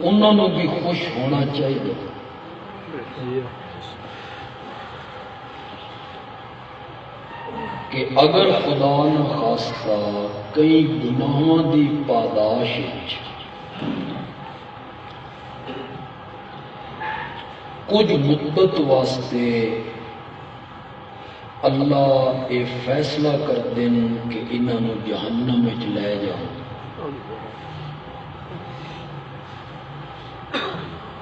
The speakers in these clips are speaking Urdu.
انہوں بھی خوش ہونا چاہیے۔ کہ اگر خدا نہ خواستہ کئی گناہاں دی پاداش کچھ مدت واسطے اللہ یہ فیصلہ کر دیں کہ انہوں جہنم وچ لے جاؤ،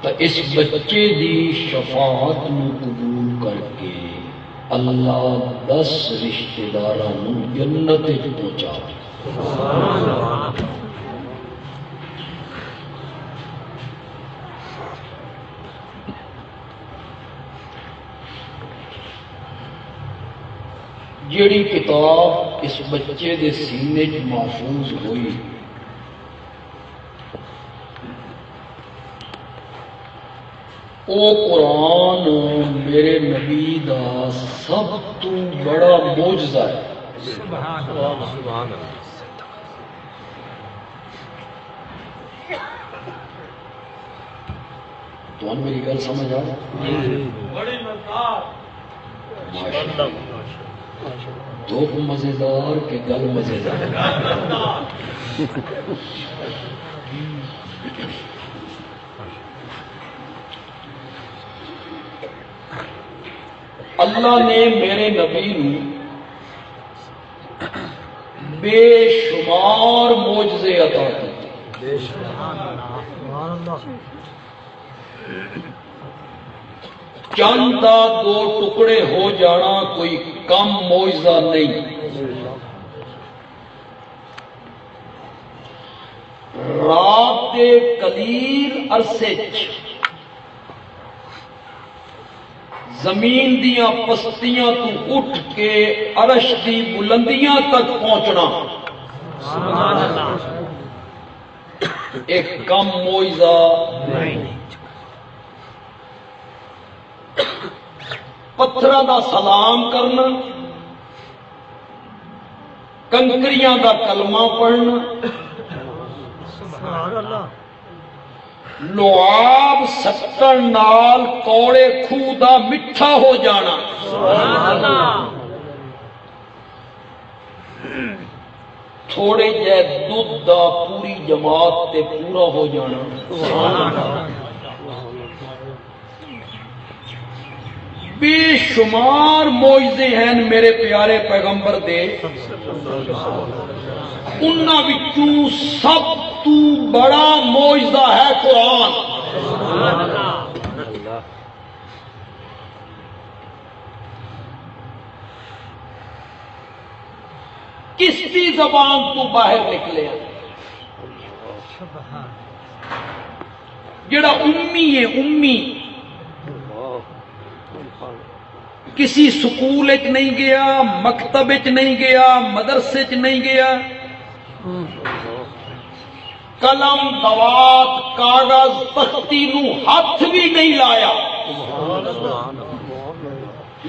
تو اس بچے دی شفاعت نو قبول کر کے اللہ 10 رشتہ داراں نو جنت وچ پہنچا دے۔ جیڑی کتاب اس بچے دے سینے چ محفوظ ہوئی او قرآن میرے نبی دا سب تو بڑا معجزہ ہے۔ سبحان اللہ سبحان اللہ۔ تو میری گل سمجھ آ رہی؟ دھوپ مزیدار کہ گل مزیدار؟ اللہ نے میرے نبی نو بے شمار معجزے عطا کیتے۔ چند دا 2 ٹکڑے ہو جانا کوئی کم معجزہ نہیں۔ رات دے قلیل عرصے زمین دیاں پستیاں تو اٹھ کے عرش دی بلندیاں تک پہنچنا سبحان اللہ۔ ایک کم معجزہ نہیں۔ پتھراں دا سلام کرنا، کنکریاں دا کلمہ پڑھنا، سبحان اللہ۔ لعاب سٹن نال کوڑے خوہ دا میٹھا ہو جانا، سبحان اللہ۔ تھوڑے جے دودھ دا پوری جماعت تے پورا ہو جانا، سبحان اللہ۔ بے شمار معجزے ہیں میرے پیارے پیغمبر دے، انہاں وچوں سب تو بڑا معجزہ ہے قرآن۔ سبحان اللہ۔ کس دی زبان تو باہر نکلے جڑا امی ہے، امی کسی سکول وچ نہیں گیا، مکتب وچ نہیں گیا، مدرسے وچ نہیں گیا، قلم دوات کاغذ تختی نو ہاتھ بھی نہیں لایا،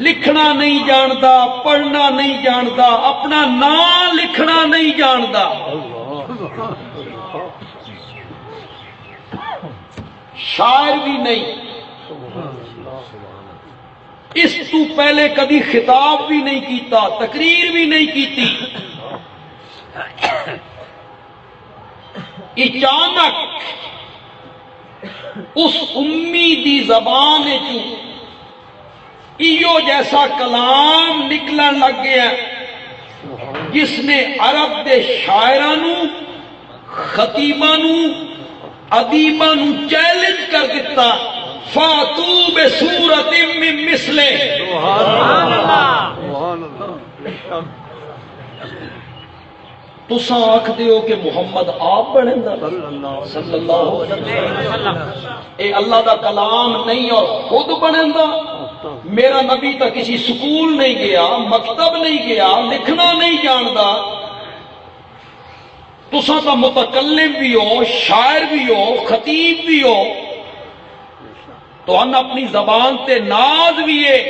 لکھنا نہیں جاندا، پڑھنا نہیں جاندا، اپنا نام لکھنا نہیں جاندا، شاعر بھی نہیں، اس تو پہلے کبھی خطاب بھی نہیں کیتا، تقریر بھی نہیں کیتی، اچانک اس امی دی زبان ایو جیسا کلام نکلن لگ گیا جس نے عرب دے شاعرانو، خطیبانو، ادیبانو چیلنج کر دیتا، فاتو بسورۃ من مثلہ۔ سبحان اللہ۔ تساں آکھ دیو کہ محمد آپ بنے دا صلی اللہ علیہ وسلم، اے اللہ دا کلام نہیں اور خود بنے دا۔ میرا نبی تا کسی سکول نہیں گیا، مکتب نہیں گیا، لکھنا نہیں جاندا، تساں تا متکلم بھی ہو، شاعر بھی ہو، خطیب بھی ہو، تو ہم اپنی زبان تے ناز بھی ہے،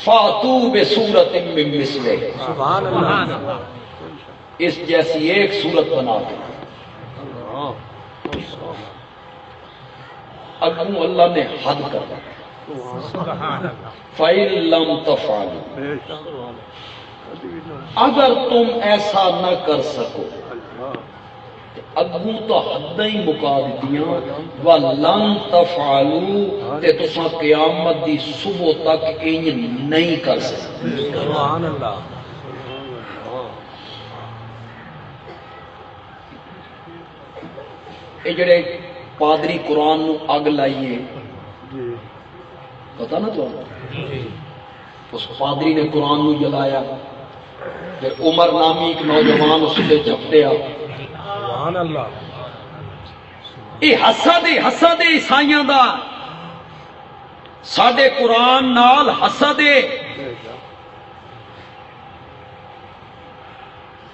فاتو بسورۃ من مثلہ، سبحان اللہ۔ اس جیسی ایک صورت بنا دیں۔ اگوں اللہ نے حد کر دیا فَإِن لَّمْ تَفْعَلُوا، اگر تم ایسا نہ کر سکو اگوں تو حداں ہی مکا دتیاں وَلَن تَفْعَلُوا تے تساں قیامت دی صبح تک انج نہیں کر سکتے۔ سبحان اللہ۔ اے جڑے پادری قرآن نو اگ لائیے پتہ نا تو اس پادری نے قرآن نو جلایا، پھر عمر نامی ایک نوجوان اس سے جھپٹیا۔ سبحان اللہ۔ یہ حسد عیسائیاں دا ساڈے قرآن نال حسد ہے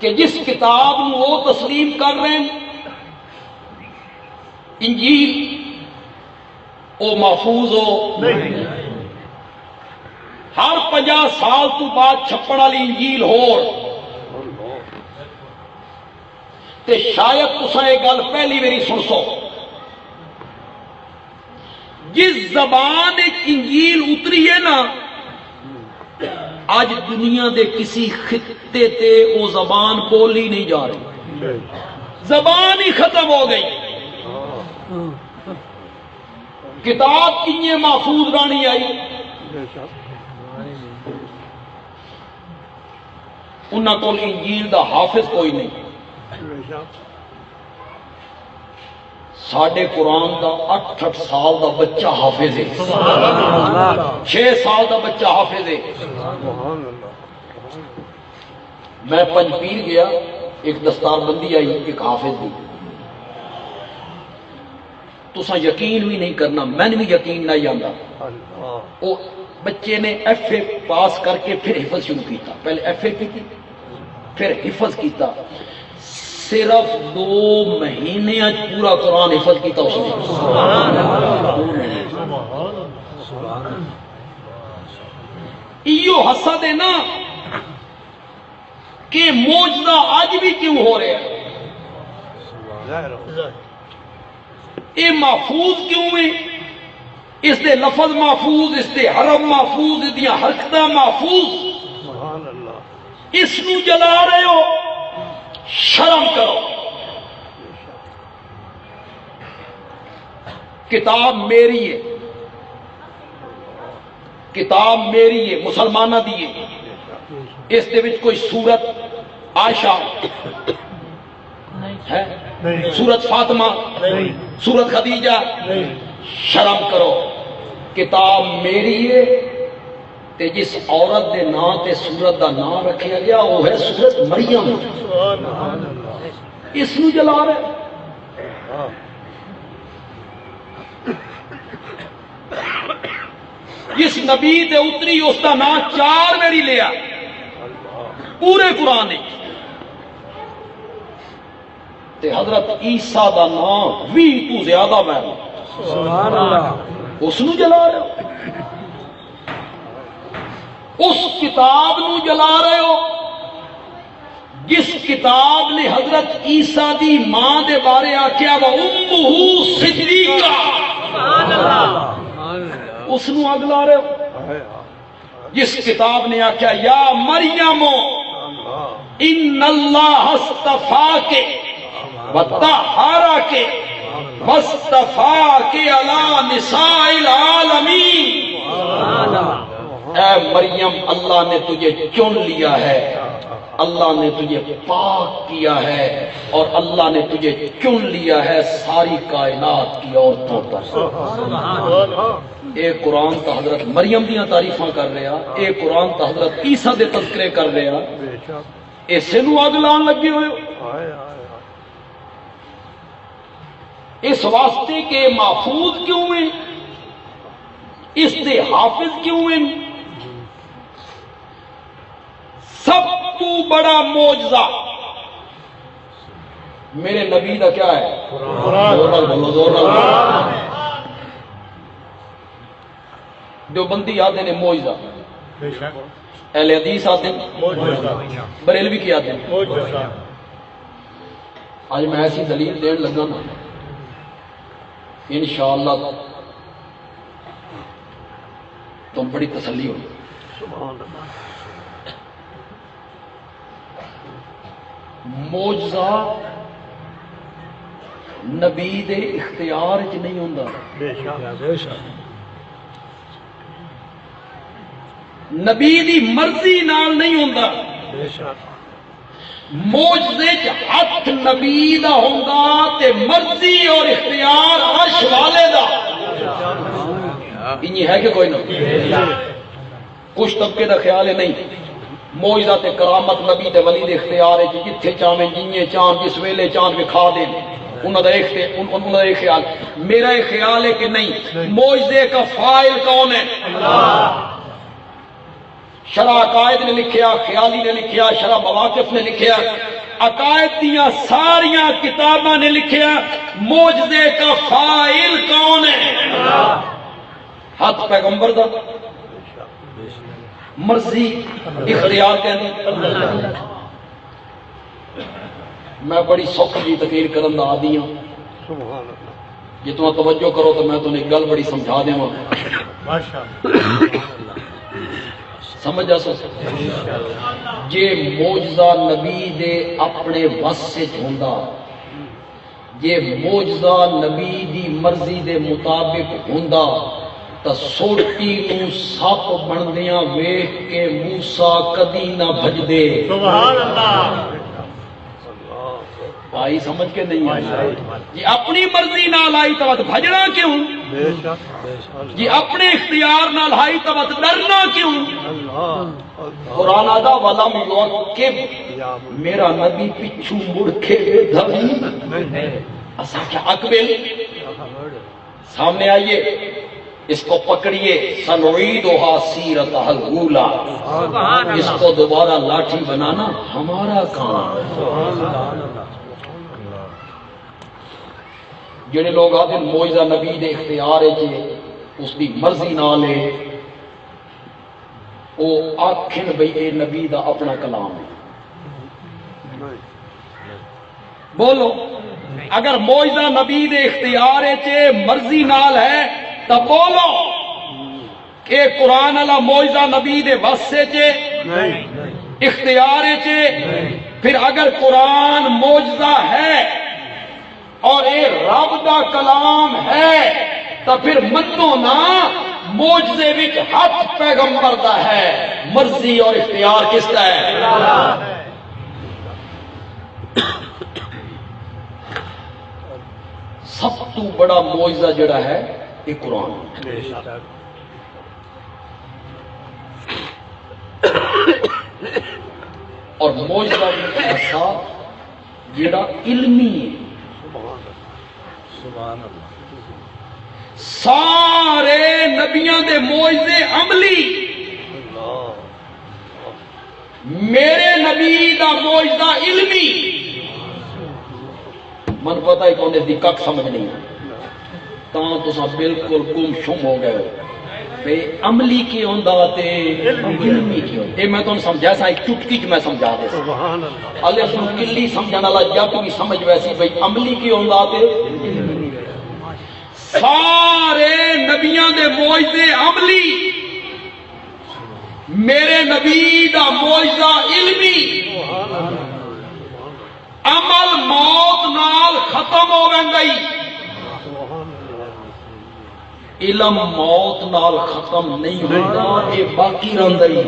کہ جس کتاب نو وہ تسلیم کر رہے ہیں انجیل او محفوظ ہو، ہر 50 سال تو بعد چھپن والی انجیل ہو، تے شاید تساں یہ گل پہلی باری سن سو، جس زبان انجیل اتری ہے نا آج دنیا دے کسی خطے تے وہ زبان بولی نہیں جا رہی، زبان ہی ختم ہو گئی۔ کتاب کنیے محفوظ رانی آئی، انہاں کول انجیل دا حافظ کوئی نہیں۔ ساڈے قرآن دا 8 سال دا بچہ حافظ ہے، 6 سال دا بچہ حافظ ہے۔ میں پنجپیر گیا، ایک دستار بندی آئی، ایک حافظ دی، تساں یقین بھی نہیں کرنا، میں نے بھی یقین نہیں آندا، وہ بچے نے ایف اے پاس کر کے پھر حفظ شروع کیتا، پہلے ایف اے کی پھر حفظ کیتا، صرف 2 مہینے پورا قرآن حفظ کیتا اس نے۔ ایو حسد ہے نا کہ معجزہ آج بھی کیوں ہو رہا ہے، یہ محفوظ کیوں ہے، اس دے لفظ محفوظ، اس دے حرف محفوظ، اس دیا حرکتاں محفوظ، اس نو جلا رہے ہو، شرم کرو۔ کتاب میری ہے، کتاب میری ہے، مسلمانہ دی ہے، اس دے وچ کوئی سورت عائشہ ہے، سورت فاطمہ، سورت خدیجہ، شرم کرو۔ کتاب میری ہے تے جس عورت دے نام تے سورت دا نام رکھیا گیا وہ ہے سورت مریم، اس نو جلا رہے۔ جس نبی تے اتری اس دا نام 4 باری لیا پورے قرآن نے، تے حضرت عیسیٰ دا نام 20 تو زیادہ میں سبحان اللہ۔ اس نو جلا رہے ہو، اس کتاب نو جلا رہے ہو جس کتاب نے حضرت عیسیٰ دی ماں دے بارے آکھیا وا امہ صدیقہ، اس نو اگ لا رہے ہو۔ جس کتاب نے آکھیا یا مریم ان اللہ اصطفاک وطہرک واصطفاک علی نساء العالمین، اے مریم اللہ نے تجھے چن لیا ہے، اللہ نے تجھے پاک کیا ہے، اور اللہ نے تجھے چن لیا ہے ساری کائنات کی عورتوں پر۔ اے قرآن تا حضرت مریم دیاں تعریفاں کر رہا، اے قرآن تا حضرت عیسیٰ دے تذکرے کر رہا، اسے نو اگ لان لگے ہوئے ہو۔ اس واسطے کہ محفوظ کیوں ہیں، اس دے حافظ کیوں ہیں۔ سب تو بڑا معجزہ میرے نبی کا کیا ہے؟ قرآن۔ دیوبندی آتے ہیں معجزہ، اہل حدیث آتے ہیں، بریلوی کی آتے ہیں۔ آج میں ایسی دلیل دین لگا نا انشاءاللہ تم بڑی تسلی ہوگی. معجزہ نبی دے اختیار چ نہیں ہوندا، بے شک نبی دی مرضی نال نہیں ہوندا. بے شک معجزے چ ہاتھ نبی دا ہوندا تے مرضی اور اختیار عرش والے دا. انہی ہے کہ کوئی نہ؟ کچھ طبقے دا خیال ہے نہیں، معجزہ تے کرامت نبی تے ولی دے اختیار ہے، جتھے چاہیں جنہیں چاند جس ویلے چاند وکھا دیں، انہوں دا ایک خیال. میرا ایک خیال ہے کہ نہیں، معجزے کا فاعل کون ہے؟ شرح عقائد نے لکھیا، خیالی نے لکھیا، شرح مواقف نے لکھیا، عقائد دیاں ساریاں کتاباں نے لکھیا، معجزے کا فاعل کون ہے؟ ہاتھ پیغمبر دا، مرضی اختیار کہنے. میں بڑی سوکھ جی تقریر کرن دا عادی ہوں، جی تم توجہ کرو تو میں تمہیں ایک گل بڑی سمجھا دیں. سمجھ آ سکتے جے معجزہ نبی دے اپنے وس وچ ہوندا، جے معجزہ نبی دی مرضی دے مطابق ہوندا تا سوٹی نوں سپ بندیاں ویکھ کے موسیٰ کدی نہ بھجدے. سبحان اللہ. آئی سمجھ کے نہیں آئی؟ جی اپنی مرضی نال آئی تو بھجنا کیوں؟ جی اپنے اختیار نال آئی تو ڈرنا کیوں؟ قرآن آدھا والا مواقب میرا نبی پچھو مڑ کے دھوی اسا کیا اقبل. سامنے آئیے، اس کو پکڑیے، سنعیدھا سیرتھا الاولی، اس کو دوبارہ لاٹھی بنانا ہمارا کام. جڑے لوگ آتے ہیں معجزہ نبی دے اختیار ہے، اس دی مرضی نال ہے، وہ آکھن بھئی اے نبی دا اپنا کلام ہے. بولو اگر معجزہ نبی دے اختیار ہے مرضی نال ہے تو بولو کہ قرآن والا معجزہ نبی دے واسطے چے اختیار ہے. پھر اگر قرآن معجزہ ہے اور اے رب دا کلام ہے تو پھر منو نا معجزے وچ ہاتھ پیغمبر دا ہے، مرضی اور اختیار کس کا ہے؟ سب تو بڑا معجزہ جڑا ہے یہ قرآن. اور معجزہ بھی ایسا جڑا علمی ہے. سارے نبیاں دے معجزے عملی، میرے نبی دا معجزہ علمی. من پتہ ہی کونے دی کک سمجھ نہیں تاں تساں بالکل گم شم ہو گئے بے عملی کی ہوندا تے علمی کی ہوندا. اے میں تانوں سمجھا سا ایک چٹکی چ میں سمجھا دے سبحان اللہ. الف نو کلی سمجھن والا جب بھی سمجھ ویسی بھئی عملی کی ہوندا تے سارے نبیاں دے معجزے عملی، میرے نبی دا معجزہ علمی. عمل موت نال ختم ہو گئی، علم موت نال ختم نہیں ہوتا، یہ باقی رہندا ہی.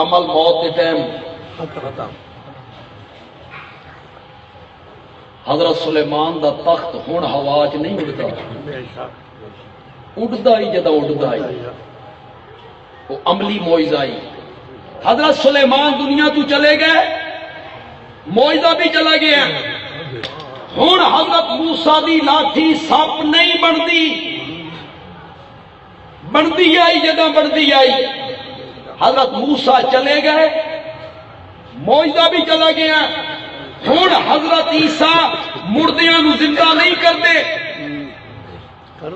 عمل موت کے ٹائم حضرت سلیمان دا تخت ہن ہوا چ نہیں اڑتا، اڑدا ہی جدا اڑدا ہی، وہ عملی معجزہ ہی. حضرت سلیمان دنیا تو چلے گئے، معجزہ بھی چلا گیا. ہن حضرت موسیٰ دی لاٹھی سپ نہیں بنتی آئی جدا بنتی آئی. حضرت موسیٰ چلے گئے، معجزہ بھی چلا گیا. ہن حضرت عیسیٰ مردیاں نو زندہ نہیں کرتے،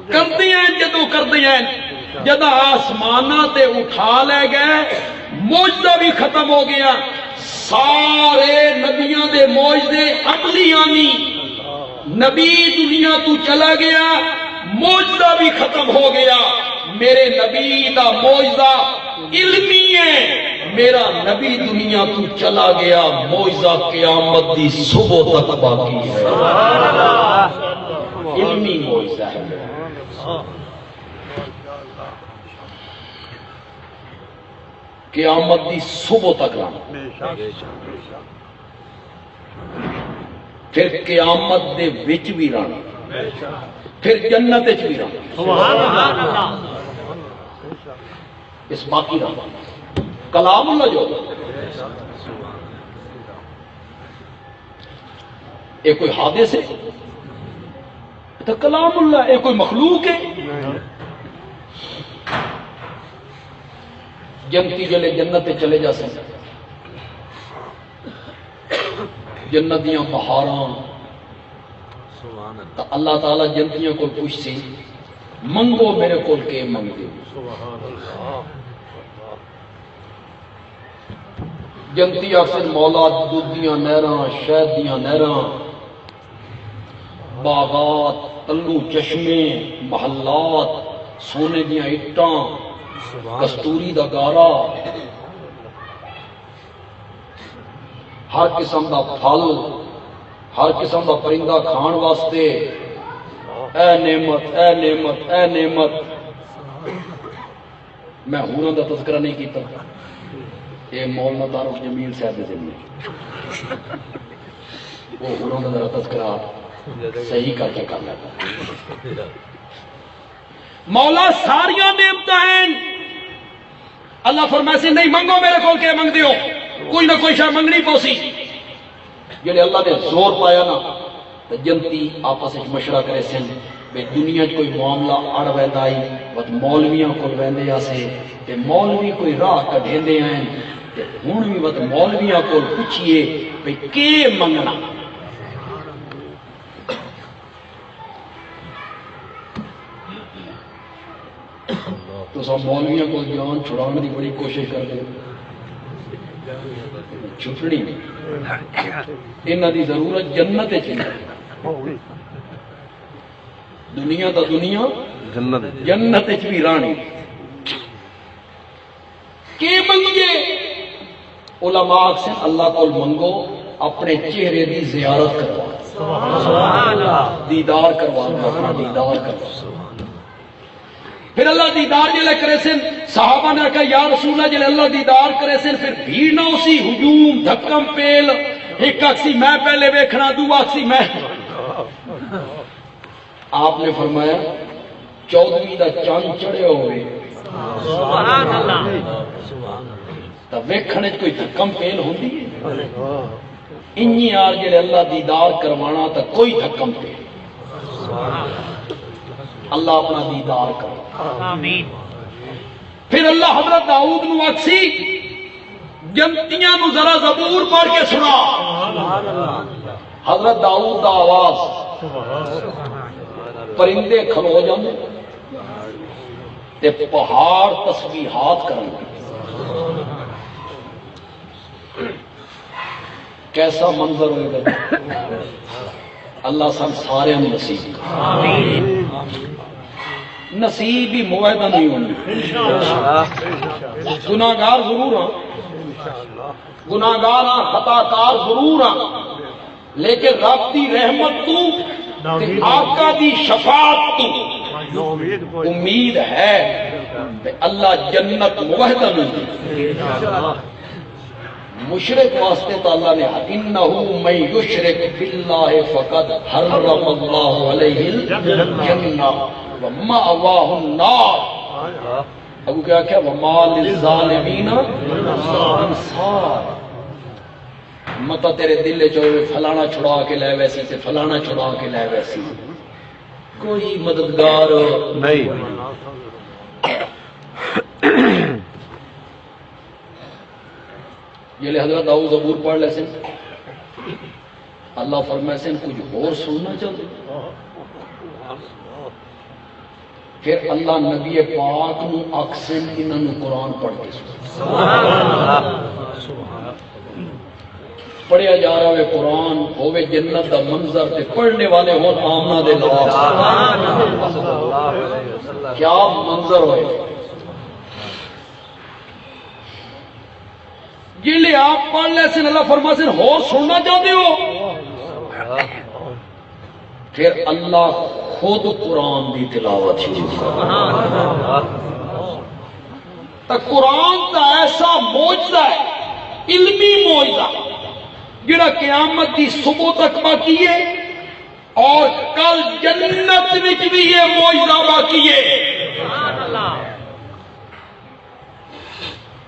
کرتے ہیں جدو کرتے ہیں جدا آسمانہ تے اٹھا لے گئے، معجزہ بھی ختم ہو گیا. سارے نبیوں دے معجزے عملی آنی، نبی دنیا تو چلا گیا، معجزہ بھی ختم ہو گیا۔ میرے نبی دا معجزہ علمی ہے، میرا نبی دنیا تو چلا گیا، معجزہ قیامت دی صبح تک باقی ہے۔ علمی معجزہ ہے قیامت دی صبح تک رہنا۔ پھر قیامت دے وچ بھی رہنا، پھر جنت وچ بھی رہنا، اس باقی رہنا کلام اللہ جو یہ کوئی حادث ہے تو کلام اللہ، یہ کوئی مخلوق ہے؟ جنتی جلے جنت چلے جا سکتے، جنت دیاں بہاراں، تو اللہ تعالیٰ جنتیاں کو پوچھ سی منگو میرے کو کے منگ دے۔ جنتی اکثر مولا دودھ دیاں نہراں، شہد دیاں نہراں، باغات، تلو چشمے، محلات، سونے دیاں اٹاں، کستوری دا گارا، ہر قسم دا پھل، ہر قسم دا پرندہ کھان واسطے، اے نعمت اے نعمت اے نعمت۔ میں حوراں دا تذکرہ نہیں کیتا، یہ مولانا طارق جمیل صاحب دے ذمہ وہ حوراں دا ذرا تذکرہ صحیح کر کے کر لیتا۔ مولا ساریاں نعمتاں ہیں، اللہ فرمائے سے نہیں منگو میرے کول کے منگ دیو، کوئی نہ کوئی شاہ منگنی پوسی۔ جلے اللہ نے زور پایا نا تو جنتی آپس میں مشورہ کرے سن بے دنیا کوئی معاملہ اڑ ویندا آئی وقت مولویاں کو ویندے آسے تے مولوی کوئی راہ کڈھیندے ہیں تے ہن بھی وقت مولویاں کو پوچھئے بے کے منگنا۔ تو سب مولویاں کو جان چھڑانے دی بڑی کوشش کر دے، چھٹڑی انہاں دی ضرورت جنت ہے، دنیا تا دنیا جنت بھی رانی۔ کی منگیے؟ علماء سے اللہ کو منگو اپنے چہرے دی زیارت کروا، دیدار کروا، اپنا دیدار کروا۔ پھر اللہ دیدار جلے کرے سن، صحابہ نے کہا یا رسول اللہ جلے اللہ دیدار کرے سن پھر بھیڑ نہ اسی ہجوم دھکم پیل، ایک اکسی میں پہلے ویکھنا، دو اکسی میں۔ آپ نے فرمایا 14ویں دا چاند چڑھے ہوئے تو ویکھنے کوئی دھکم پیل ہوندی ہے؟ انہی آر جلے اللہ دیدار کروانا تو کوئی دھکم پیل، اللہ اپنا دیدار کرو۔ پھر اللہ حضرت داؤد نو اکسی جنتیاں نو ذرا زبور پڑھ کے سنا، حضرت داؤد دا آواز، پرندے کھلو جاندے تے پہاڑ تسبیحات کرن گے، کیسا منظر ہوگا؟ اللہ سن سارے نصیب نصیب ہی معاہدہ نہیں ہونا۔ گناہگار ضرور ہاں، گناہگار ہاں، خطا کار ضرور ہاں، لیکن رب دی رحمت تو تے آقا دی شفاعت تو امید ہے تے اللہ جنت معاہدہ نہیں۔ مشرک واسطے تو اللہ نے انہو من یشرک باللہ فقد حرم اللہ علیہ الجنہ ومأواہ النار۔ ابو کیا کیا وما للظالمین انصار، متا تیرے دل جو فلانا چھڑا کے لے ویسی سے فلانا چھڑا کے لے ویسی، کوئی مددگار نہیں۔ یہ لئے حضرت داؤد زبور پڑھ لے سن، اللہ فرمائے سن کچھ اور سننا چاہتے، پھر اللہ نبی پاک نو اکسن انہوں نے قرآن پڑھ کے سن۔ پڑھیا جا رہا ہے قرآن ہوے جنت دا منظر تے پڑھنے والے ہون آمنہ دے لوگ کیا منظر ہوئے جلے آپ پڑھ لے سن اللہ فرما سن ہو سننا چاہتے ہو پھر اللہ خود قرآن دی تلاوت ہی تو قرآن کا ایسا موجزہ ہے علمی موجزہ جڑا قیامت دی صبح تک باقی ہے اور کل جنت وچ بھی یہ موجزہ باقی ہے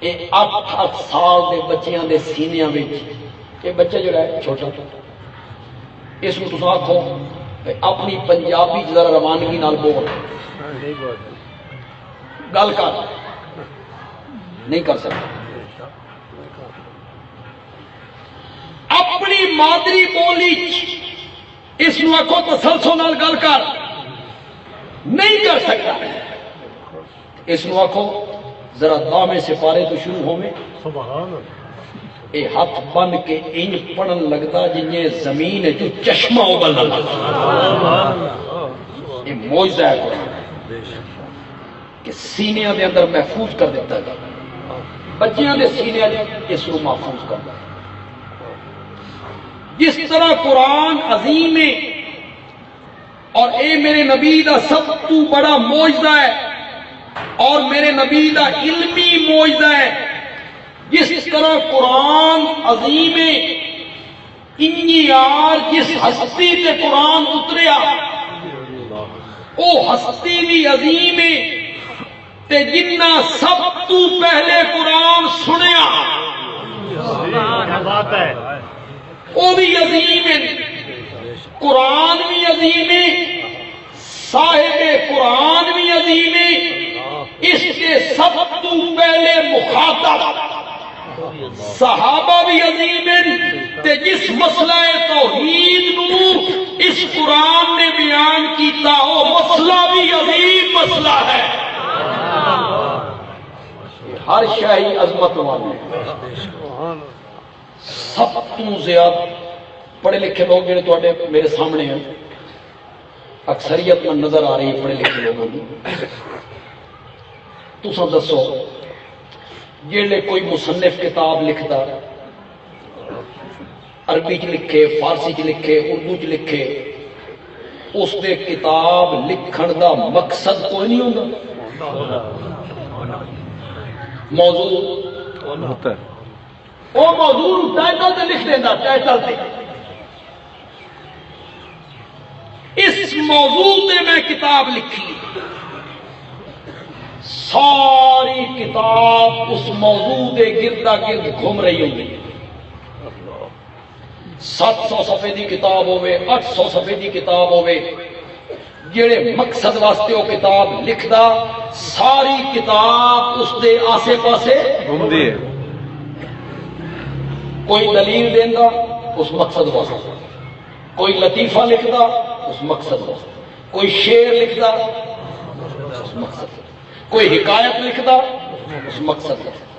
یہ 8 سال دے بچیاں دے سینیاں وچ یہ بچہ جڑا ہے چھوٹا اس کو تساں آکھو اپنی پنجابی ذرا روانگی نال بول گل کر نہیں کر سکتا اپنی مادری بولی اس کو آکھو تسلسل نال گل کر نہیں کر سکتا اس کو آکھو ذرا دامے سے پارے تو شروع ہو میں اے ہاتھ بن کے انج پڑھن لگتا جنہیں زمین ہے جو چشمہ ابلنا لگتا یہ معجزہ ہے قرآن کہ سینے دے اندر محفوظ کر دیتا ہے بچیاں دے سینے اس کو محفوظ کرتا جس طرح قرآن عظیم ہے اور اے میرے نبی دا سب تو بڑا معجزہ ہے اور میرے نبی دا علمی معجزہ ہے جس طرح قرآن عظیم ہے یار جس ہستی تے قرآن اتریا او ہستی بھی عظیم ہے تے جنہ سب تو پہلے قرآن سنیا وہ بھی عظیم ہے قرآن بھی عظیم ہے صاحب قرآن بھی عظیم ہے اس کے سب تو پہلے مخاطب صحابہ بھی عظیم ہیں تے جس مسئلہ توحید نو اس قرآن نے بیان کیتا وہ مسئلہ بھی عظیم مسئلہ ہے ہر شاہی عظمت والے سب تو زیادہ پڑھے لکھے لوگ جڑے تواڈے میرے سامنے ہیں اکثریت میں نظر آ رہی ہے پڑھے لکھے لوگوں کی تساں دسو جیڑے کوئی مصنف کتاب لکھتا عربی چ لکھے فارسی چ لکھے اردو چ لکھے اس دے کتاب لکھن دا مقصد کوئی نہیں ہوتا موضوع وہ موضوع ٹائٹل تے لکھ دینا ٹائٹل تے اس موضوع تے میں کتاب لکھی ساری کتاب اس موضوع دے گردا گرد گھوم رہی ہوگی 700 صفحے دی کتاب ہوئے 800 صفحے دی کتاب ہوئے جڑے مقصد واسطے وہ کتاب لکھدا ساری کتاب اس دے آسے پاسے گھوم دی ہے کوئی دلیل دیندا اس مقصد واسطے کوئی لطیفہ لکھدا اس مقصد واسطے کوئی شعر لکھدا اس مقصد کوئی حکایت لکھدا اس مقصد واسطے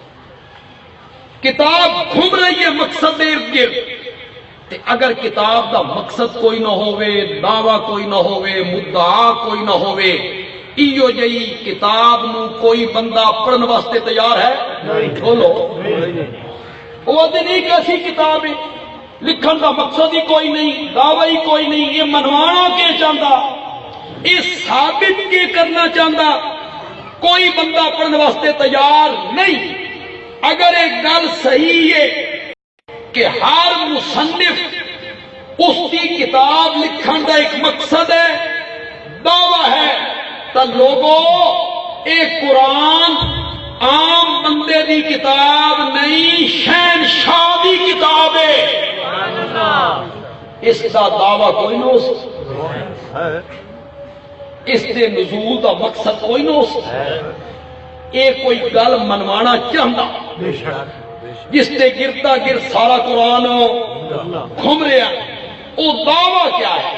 کتاب گھوم رہی ہے مقصد دے ارد گرد تے اگر کتاب دا مقصد کوئی نہ ہوئے دعویٰ کوئی نہ ہوئے مدعا کوئی نہ ہوئے ایو جئی کتاب نو کوئی بندہ پڑھن واسطے تیار ہے بولو وہ نہیں کیسی کتاب ہے لکھن کا مقصد ہی کوئی نہیں دعویٰ ہی کوئی نہیں یہ منوانا کے چاہتا یہ ثابت کے کرنا چاہتا کوئی بندہ پڑھنے واسطے تیار نہیں اگر ایک گل صحیح ہے کہ ہر مصنف اس کی کتاب لکھن کا ایک مقصد ہے دعویٰ ہے تو لوگوں ایک قرآن عام بندے دی کتاب نہیں شہنشاہ دی کتاب ہے اس کا دعویٰ کوئی نہ ہو سکتا اس کے نزول کا مقصد کوئی نہ ہو سکتا یہ کوئی گل منوانا چاہتا جس کے گردا گرد سارا قرآن گھوم رہا وہ دعویٰ کیا ہے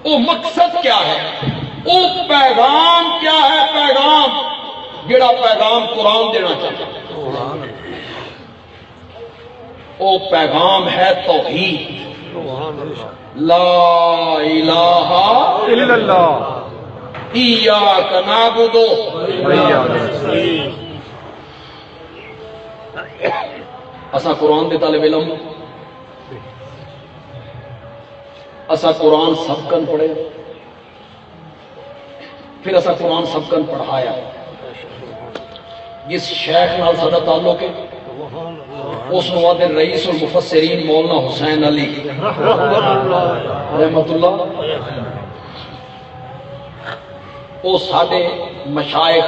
وہ مقصد کیا ہے وہ پیغام کیا ہے پیغام جڑا پیغام قرآن دینا چاہتا او پیغام ہے توحید، لا الہ الا اللہ ایاک نعبد اسا قرآن دے طالب علم، اسا قرآن سب کن پڑھے، پھر اسا قرآن سب کن پڑھایا۔ جس شیخ نال سدا تعلق ہے اس نواد رئیس المفسرین مولانا حسین علی رحمت اللہ، وہ ساڈے مشائخ،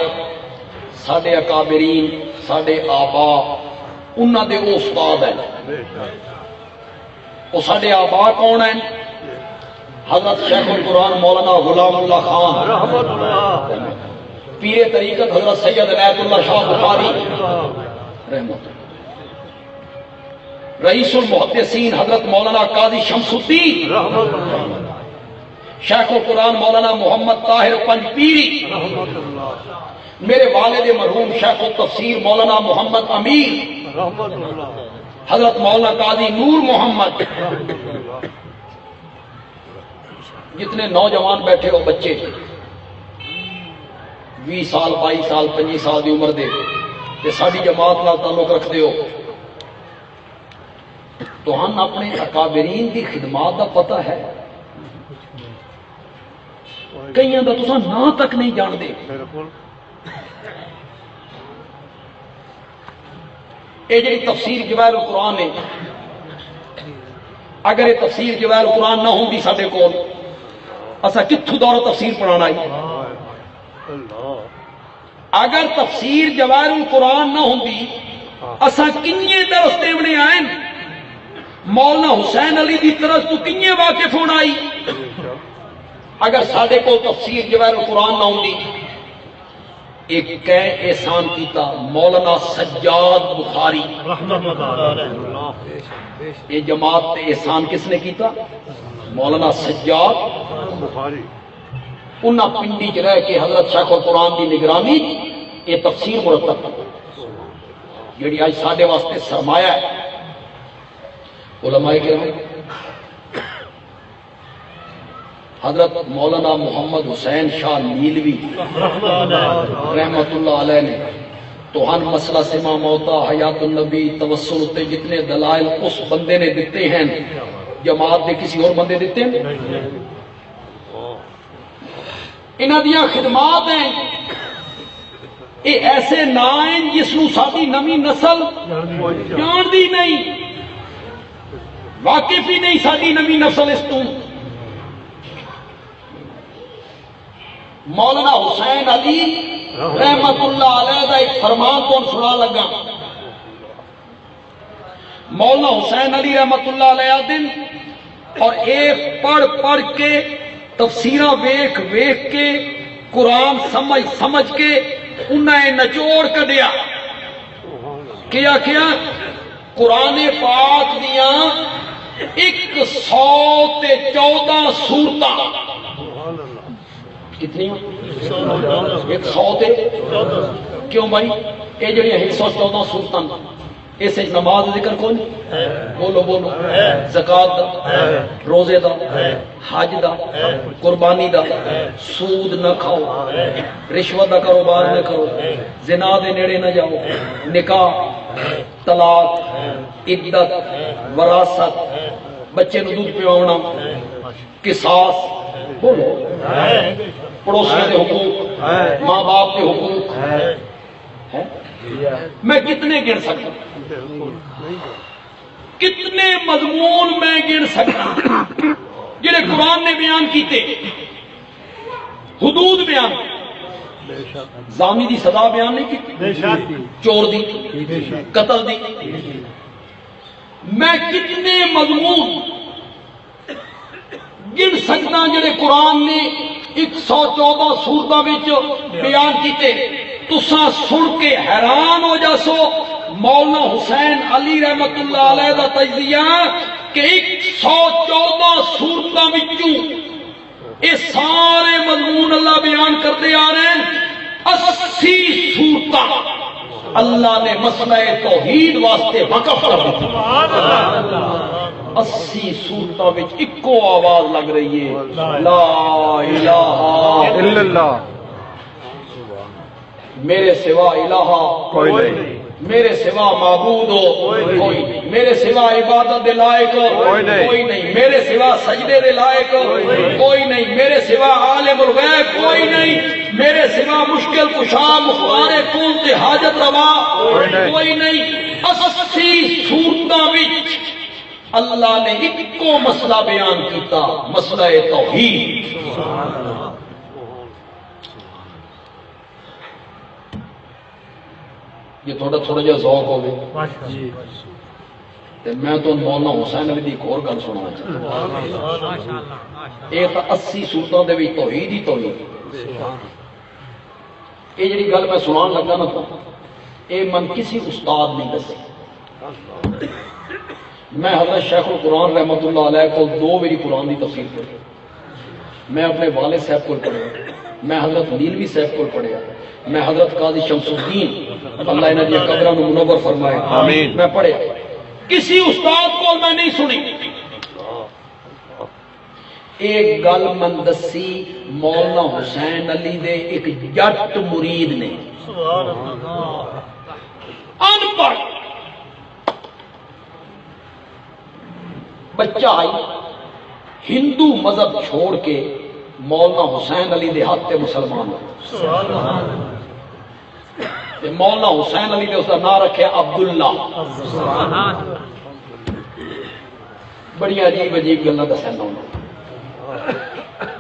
ساڈے اکابرین، ساڈے آبا، انہاں دے وہ استاد ہیں۔ وہ ساڈے آبا کون ہیں؟ حضرت شیخ القرآن مولانا غلام اللہ خان، پیر طریقت حضرت سید عنایت اللہ شاہ بخاری رحمت اللہ، رئیس المحدثین حضرت مولانا قاضی شمس الدین، شیخ القرآن مولانا محمد طاہر پنجپیری، میرے والد مرحوم شیخ التفسیر مولانا محمد امیر، حضرت مولانا قاضی نور محمد، جتنے نوجوان بیٹھے ہو بچے 20 سال 22 سال 25 سال دی عمر دے تے ساری جماعت نال تعلق رکھتے ہو، تو ہم اپنے اکابرین دی خدمات دا پتہ ہے، کئیاں دا تساں نا تک نہیں جان دے۔ اے جڑی تفسیر جواہر القرآن ہے، اگر یہ تفسیر جواہر القرآن نہ ہوندی ساڈے کول، اسا کتھوں دورہ تفسیر پڑھانا ہے؟ اگر تفسیر جواہر القرآن نہ ہوندی اسا کنیے درس دیونے آئیں، مولانا حسین علی دی طرف تو کنیے واقف ہونا آئی؟ اگر ساڈے کو تفسیر جواہر القرآن نہ ہوندی، ایک کہہ احسان کیتا مولانا سجاد بخاری، یہ جماعت تے احسان کس نے کیتا؟ مولانا سجاد بخاری، انہاں پنڈی چ رہ کے حضرت شیخ القرآن دی نگرانی یہ تفسیر مرتب کی، جڑی آج ساڈے واسطے سرمایہ ہے۔ علماء کرام حضرت مولانا محمد حسین شاہ نیلوی رحمت اللہ علیہ نے تو ہن مسئلہ سما موتا حیات النبی توسل تے جتنے دلائل اس بندے نے دیتے ہیں، جماعت دے کسی اور بندے دیتے ہیں؟ انہاں دیاں خدمات ہیں، یہ ایسے نا ہیں جس نو ساری نویں نسل جان دی نہیں، واقف ہی نہیں ساری نویں نسل اس تو۔ مولانا حسین علی رحمت اللہ علیہ کا ایک فرمان تو سنا لگا۔ مولانا حسین علی رحمت اللہ علیہ دن اور ایک پڑھ کے تفسیرہ ویکھ کے قرآن سمجھ کے انہیں نچوڑ کر دیا کیا قرآن پاک دیاں 114 سورتاں، کتنی 100 کیوں بھائی؟ یہ جڑی 114 سورتاں اس نماز ذکر کون؟ بولو زکات دا، روزے دا، حج دا، قربانی دا، سود نہ کھاؤ، رشوت دا کاروبار نہ کرو، زنا دے نیڑے نہ جاؤ، نکاح، طلاق، عدت، وراثت، بچے نو دودھ پیوانا، قصاص، بولو پڑوسیوں کے حقوق، ماں باپ کے حقوق، میں کتنے گن سکتا؟ کتنے مضمون میں گن سکتا جنہیں قرآن نے بیان کیتے؟ حدود بیان، زانی دی سزا بیان نہیں کی، چور دی، قتل دی، میں کتنے مضمون گن سکتا جنہیں قرآن نے 114 سورتاں وچ بیان کیتے؟ تساں سن کے حیران ہو جاسو مولانا حسین علی رحمت اللہ علیہ دا تجزیہ کہ 114 سورتاں وچوں یہ سارے مضمون اللہ بیان کرتے آ رہے ہیں۔ 80 سورتاں اللہ نے مسئلہ توحید واسطے وقف کر دیا 80 سورتوں میں اکو آواز لگ رہی ہے لا الہ الا اللہ میرے سوا الہ کوئی نہیں میرے سوا معبود ہو کوئی نہیں میرے سوا عبادت دے لائق کوئی نہیں میرے سوا سجدے دے لائق کوئی نہیں میرے سوا عالم الغیب کوئی نہیں میرے سوا مشکل کشا مختار کل تے حاجت روا کوئی نہیں 80 سورتاں وچ اللہ نے اکو مسئلہ بیان کیتا مسئلہ توحید یہ تھوڑا جہا ذوق ہو گئے میں تو مولانا حسین علی دی ایک اور گل سننا چاہتا یہ تو 80 سورتوں دے وچ توحید ہی توحید یہ جڑی گل میں سنان لگا نا تو یہ من کسی استاد نہیں دسی میں حضرت شیخ القرآن رحمۃ اللہ علیہ کو 2 میری قرآن دی تفسیر پڑھی میں اپنے والد صاحب کو پڑھیا میں حضرت نیلوی صاحب کو پڑھیا میں حضرت قاضی شمس الدین اللہ انہاں دی قبراں نو منور فرمائے آمین میں پڑھیا کسی استاد کو میں نہیں سنی ایک گل من دسی مولانا حسین علی دے ایک جٹ مرید نے ان پڑھ بچہ آئی ہندو مذہب چھوڑ کے مولانا حسین علی دے ہاتھ تے مسلمان مولانا حسین علی نے اس کا نام رکھے عبداللہ بڑی عجیب عجیب گلاں دسنا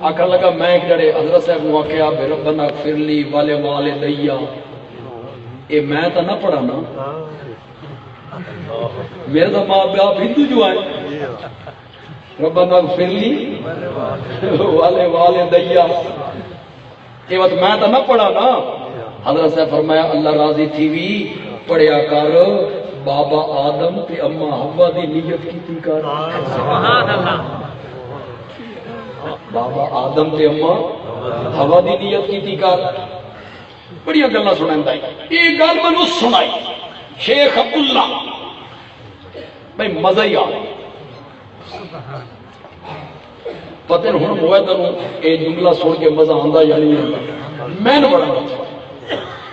آخر لگا میں جڑے حضرت صاحب نو آخیا بے ربنا اغفر لی والے والے دیا یہ میں تو نہ پڑھا نا میرے تو ماں باپ ہندو جو آئے ربنا اغفر لی والے والے دیا یہ بات میں تو نہ پڑھا نا حضرت صاحب فرمایا اللہ راضی تھی بھی پڑھیا کر بابا آدم تے اما حوا دی نیت کیتی کر بابا آدم تے اما حوا دی نیت کیتی کر بڑی گلاں سناندا یہ گل مینوں سنائی شیخ عبداللہ بھائی مزہ ہی آ پتہ نہیں ہوں ہوئے تینوں یہ جملہ سن کے مزہ آندا یا نہیں آندا میں بڑا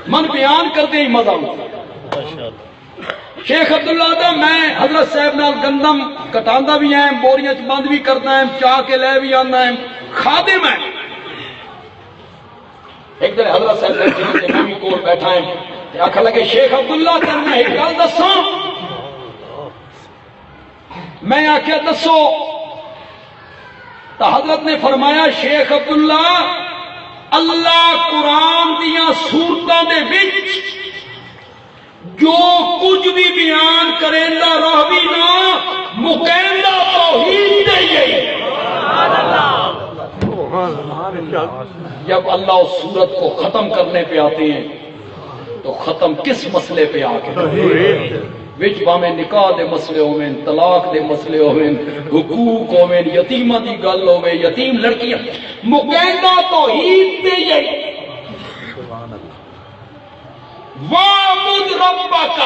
من بیان کرتے ہی مزہ آتا شیخ عبداللہ دا میں حضرت صاحب نال گندم کٹاندا بھی ہیں بوریاں چ بند بھی کرتا ہے چاہ کے لے بھی آنا ہے خادم ہے ایک دن حضرت صاحب بیٹھے میں بھی کول بیٹھا ہے آخر لگے شیخ عبداللہ تین میں ایک گل دساں میں آخیا دسو تو حضرت نے فرمایا شیخ عبداللہ اللہ قرآن دیاں سورتاں دے وچ جو کچھ بھی بیان کریندا راوی نا مکیندا توحید دے جب اللہ اس سورت کو ختم کرنے پہ آتے ہیں تو ختم کس مسئلے پہ آ کے وچ باویں نکاح دے مسئلے ہوویں طلاق دے مسئلے ہوویں حقوق ہوویں یتیماں دی گل ہووے یتیم لڑکیاں مکیندا توحید تے جئی وَاعْبُدْ رَبَّكَ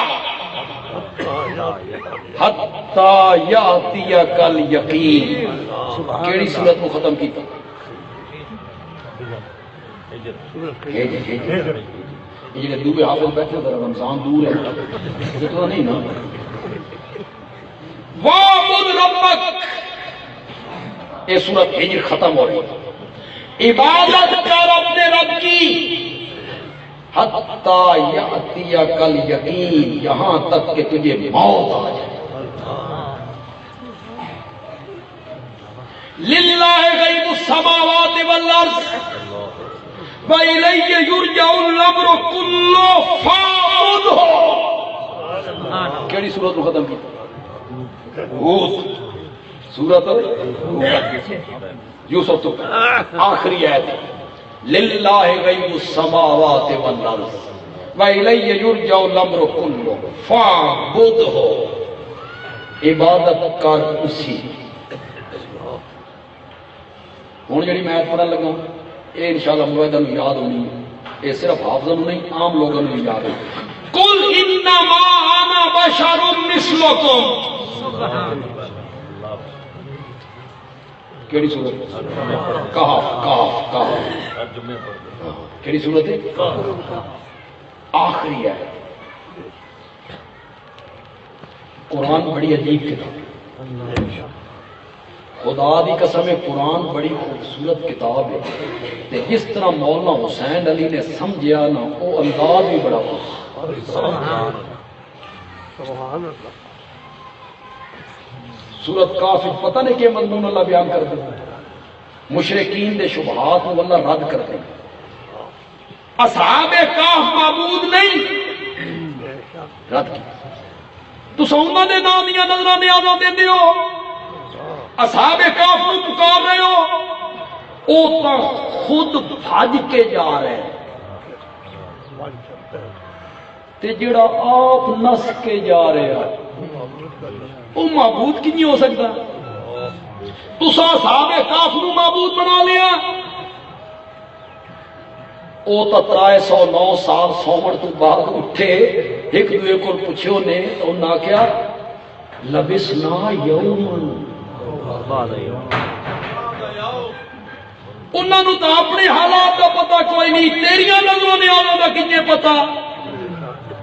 حَتَّى يَأْتِيَكَ الْيَقِينُ کیڑی صورت کو ختم کیتا یہ جڑے دوبے حافظ بیٹھے ذرا رمضان دور ہے تو نہیں نا وَاعْبُدْ رَبَّكَ یہ سورت ہجر ختم ہو رہی عبادت کر اپنے رب کی حتی یأتیک الیقین یہاں تک کہ تجھے موت آ جائے للہ غیب السماوات والارض وَإِلَيْهِ يُرْجَعُ الْأَمْرُ كُلُّهُ فَاعْبُدْهُ کیڑی سورت کو ختم کی ہود سورت یوسف تو آخری آیت للہ غیب السماوات والارض وَإِلَيْهِ يُرْجَعُ الْأَمْرُ كُلُّهُ فَاعْبُدْهُ عبادت کر اسی ہوں جڑی میں پڑھن لگا یہ انشاءاللہ موعدہ نو یاد ہونی ہے یہ صرف حافظوں نہیں عام لوگوں نو یاد ہے کل انما انا بشر مثلکم. کیڑی صورت؟ کہف کہف کہف. کیڑی صورت ہے؟ آخری ہے. قرآن بڑی عجیب کتاب ہے. خدا دی قسم ہے قرآن بڑی خوبصورت کتاب ہے. تے جس طرح مولانا حسین علی نے سمجھیا نا وہ انداز بھی بڑا سبحان اللہ. سورت کاف پتہ نہیں کہ مضمون اللہ بیان کر دے. مشرکین دے شبہات کو اللہ رد کر دے. اصحاب کاف معبود نہیں رد کی. تساں انہاں دے نام دیاں نظراں نیازاں دیندے ہو. اصحاب کاف نو پکار رہے ہو. او تاں خود بھج کے جا رہے ہیں تے جڑا آپ نس کے جا رہے ہیں وہ معبود کی نہیں ہو سکتا. تسا صحابہ کاف نو معبود بنا لیا. او تا 309 سال سومن تو بعد اٹھے ایک دوے کو پوچھو نے تو انہاں کیا لبسنا یومن. انہاں نو تو اپنے حالات کا پتہ کوئی نہیں. تیریاں نظروں نے آنا دا کنے پتہ.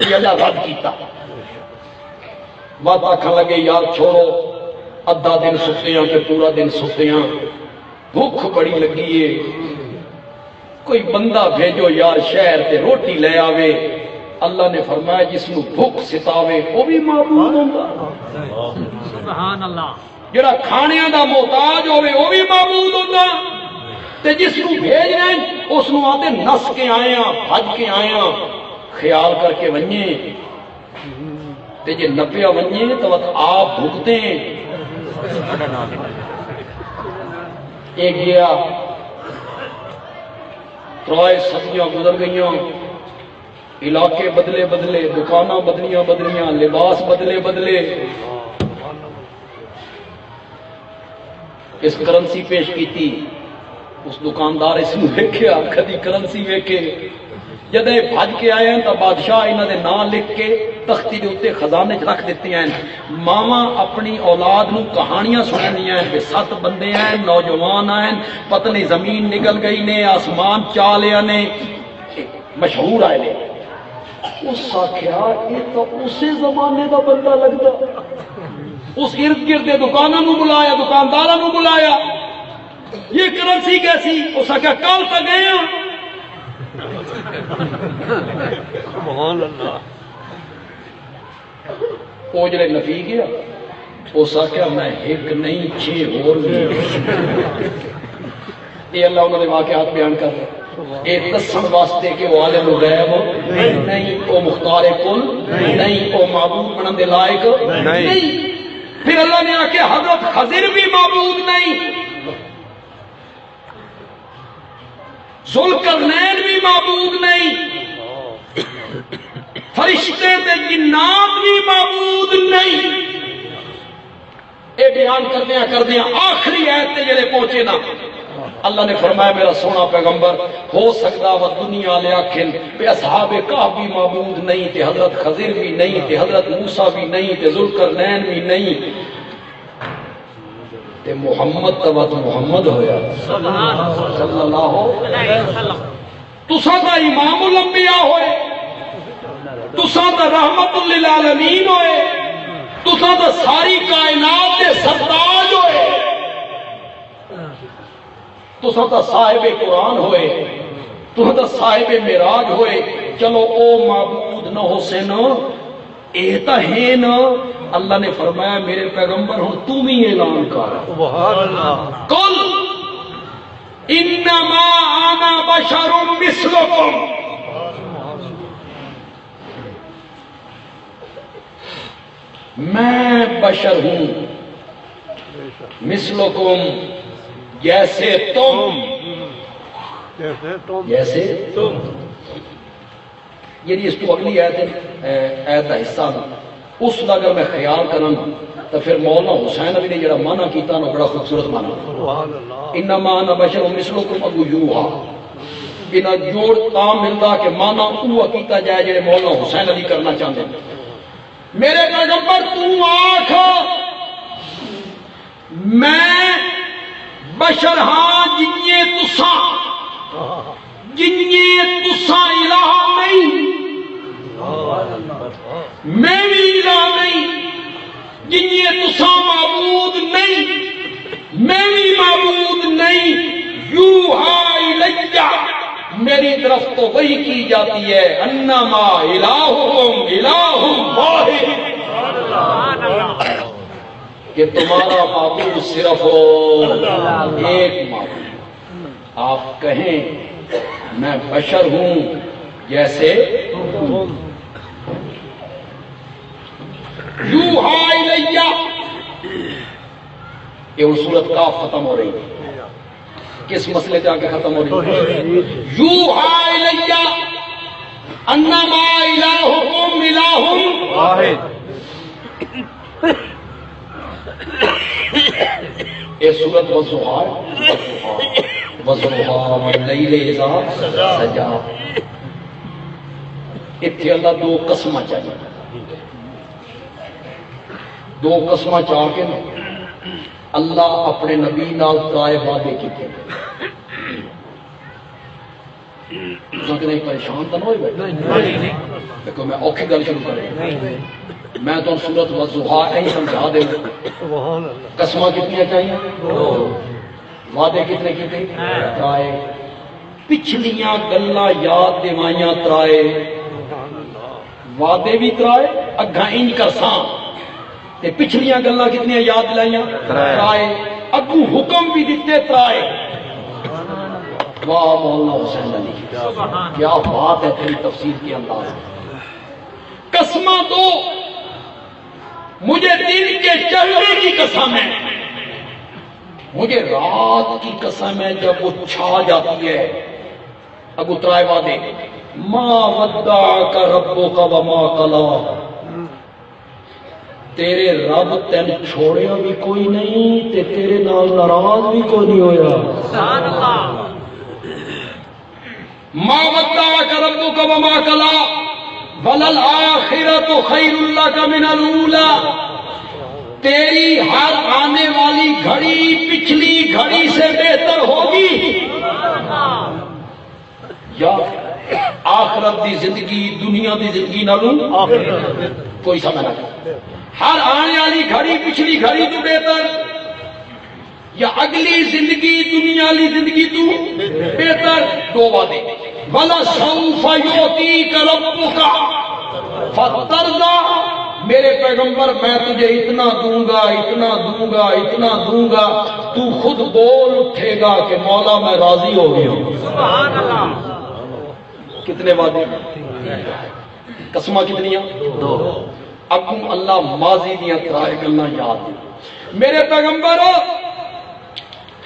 یہ اللہ رد کیتا. بات آکھن لگے یار چھوڑو ادھا دن ستے ہیں کہ پورا دن ستے ہیں. بھوک بڑی لگی ہے. کوئی بندہ بھیجو یار شہر تے روٹی لے آوے. اللہ نے فرمایا جس نو بھوک ستاوے وہ بھی معبود ہوگا. سبحان اللہ. جڑا کھانے دا محتاج ہوئے وہ بھی معبود ہوگا. تے جس نو بھیج رہے ہیں اس نو آتے نس کے آئے ہیں بھج کے آئے ہیں. خیال کر کے ونجے تے جے نپیا ونجے تو آپ بھگتے ہیں. ایک گیا 3 صدیاں گزر گئیاں. علاقے بدلے بدلے, دکاناں بدلیاں بدلیاں, لباس بدلے بدلے. اس کرنسی پیش کیتی. اس دکاندار اس نے ویکھیا کدی کرنسی ویکھے. جدے بھج کے آئے ہیں تو بادشاہ انہاں دے نام لکھ کے تختی دے اوتے خزانے چ رکھ دیتے ہیں. ماواں اپنی اولاد نو کہانیاں سنانیاں ہیں. 7 بندے ہیں نوجوان ہیں پتہ نہیں زمین نکل گئی نے آسمان چا لیا نے. مشہور آئے نے. اس آخیا یہ تو اسی زمانے دا بندہ لگتا. اس ارد گرد دکانوں نو بلایا دکانداراں نو بلایا. یہ کرنسی کیسی؟ اس آخیا کل تک گئے ہیں. سبحان اللہ. وہ جڑے نفی گیا اس آخیا میں ایک نہیں 6 اور بھی. یہ اللہ انہوں نے واقعات بیان کر رہے یہ دسن واسطے کہ وہ عالم الغیب نہیں, وہ مختار کل نہیں, وہ معبود بننے دے لائق نہیں. پھر اللہ نے آکے حضرت خضر بھی معبود نہیں, ذوالقرنین بھی معبود نہیں, فرشتے تے جنات بھی معبود نہیں. یہ بیان کردیا آخری آیت تے جڑے پہنچے نا اللہ نے فرمایا میرا سونا پیغمبر ہو سکتا وہ دنیا والے آکھن کہ اصحاب کہف بھی معبود نہیں تے حضرت خضر بھی نہیں تے حضرت موسیٰ بھی نہیں تے ذوالقرنین بھی نہیں تے محمد تبا تو محمد ہویا صلی اللہ علیہ وسلم. تساں دا امام الانبیاء ہوئے, تساں دا رحمت للعالمین ہوئے, تساں دا ساری کائنات دے سرتاج ہوئے, تساں دا صاحب قرآن ہوئے, تساں دا صاحب معراج ہوئے. چلو او معبود نہ ہو سے نا اے تا ہے نا. اللہ نے فرمایا میرے پیغمبر ہوں تم ہی اعلان کر سبحان اللہ. قل انما انا بشر مثلکم. میں بشر ہوں مثلکم جیسے تم. جیسے تم یعنی اس کو اگلی آیت کا حصہ اس کا اگر میں خیال کروں تو پھر مولانا حسین علی نے جڑا مانا کیتا نا بڑا خوبصورت مانا. انما انا بشر مثلکم ابو یوحا. انہاں جوڑ تا ملدا کہ مانا اوہ کیتا جائے جڑے مولانا حسین علی کرنا چاہتے ہیں. میرے پیغمبر تو آنکھ میں بشر ہاں جنیے تسا الہ نہیں، میں بھی الہ نہیں، جنیے تسا معبود نہیں، میں بھی معبود نہیں، یوحا الیہ میری طرف تو وہی کی جاتی ہے، انما الہکم الہ واحد کہ تمہارا معبود صرف ایک معبود۔ آپ کہیں میں بشر ہوں جیسے یوحا الیہ، یہ صورت کاف ختم ہو رہی ہے، کس مسئلے سے آ کے ختم ہو رہی ہے؟ یوحا الیہ انما الہکم الہ واحد۔ یہ صورت وضحیٰ واللیل اذا سجا، اتنے اللہ دو قسمہ چاہیے، دو قسمہ چاہ کے نا اللہ اپنے نبی نال ترائے وعدے کیتے، تساں کدے پریشان تو نہ ہوئے بیٹھے؟ دیکھو میں اوکھی گل شروع کروں، میں تو سورت وضحیٰ نہیں سمجھا دے، قسمہ کتنی چاہیے؟ وعدے کتنے کیتے؟ ترائے، پچھلیاں گلاں یاد دیوائیاں ترائے، وعدے بھی ترائے، اگاں انج کرساں تے پچھلیاں گلاں کتنی یاد لائیاں؟ ترائے، اگوں حکم بھی دیتے ترائے۔ واہ مولانا حسین علی، کیا بات ہے تیری تفسیر کے انداز میں۔ قسمہ دو، مجھے دن کے چڑھنے کی قسم ہے، مجھے رات کی قسم ہے جب وہ چھا جاتی ہے۔ ابو ترائے وعدے، ما ودعک ربک وما قلی، تیرے رب تین چھوڑیا بھی کوئی نہیں تے تیرے نال ناراض بھی کوئی نہیں ہویا۔ سبحان اللہ۔ ما ودعک ربک وما قلی وَلَلْآخِرَةُ خَيْرٌ لَكَ مِنَ الْأُولَىٰ، تیری ہر آنے والی گھڑی پچھلی گھڑی سے بہتر ہوگی۔ یا آخرت دی زندگی دنیا دی زندگی نالوں کوئی سمجھ نہ، ہر آنے والی گھڑی پچھلی گھڑی تو بہتر، یا اگلی زندگی دنیا والی زندگی تو بہتر۔ دو وعدے، وَلَسَوْفَ يُعْطِيكَ رَبُّكَ فَتَرْضَىٰ، میرے پیغمبر میں تجھے اتنا دوں گا اتنا دوں گا اتنا دوں گا، تو خود بول اٹھے گا کہ مولا میں راضی ہو گیا ہوں۔ سبحان اللہ۔ کتنے وعدے؟ قسمہ کتنیاں؟ دو۔ اگوں اللہ ماضی دیاں ترائے گلاں یاد دی، میرے پیغمبر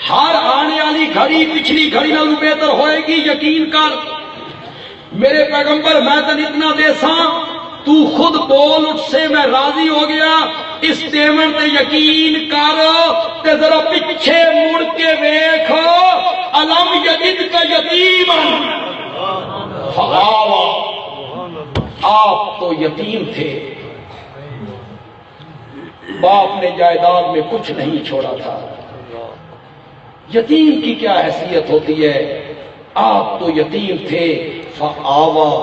ہر آنے والی گھڑی پچھلی گھڑی نالوں بہتر ہوئے گی، یقین کر میرے پیغمبر میں تن اتنا دے ساں، تو خود بول اٹھ سے میں راضی ہو گیا، اس پیمنٹ تے یقین کر تے ذرا پیچھے مڑ کے ویکھ، الم یجدک یتیما فآویٰ، آپ تو یتیم تھے، باپ نے جائیداد میں کچھ نہیں چھوڑا تھا، یتیم کی کیا حیثیت ہوتی ہے، آپ تو یتیم تھے، فآویٰ،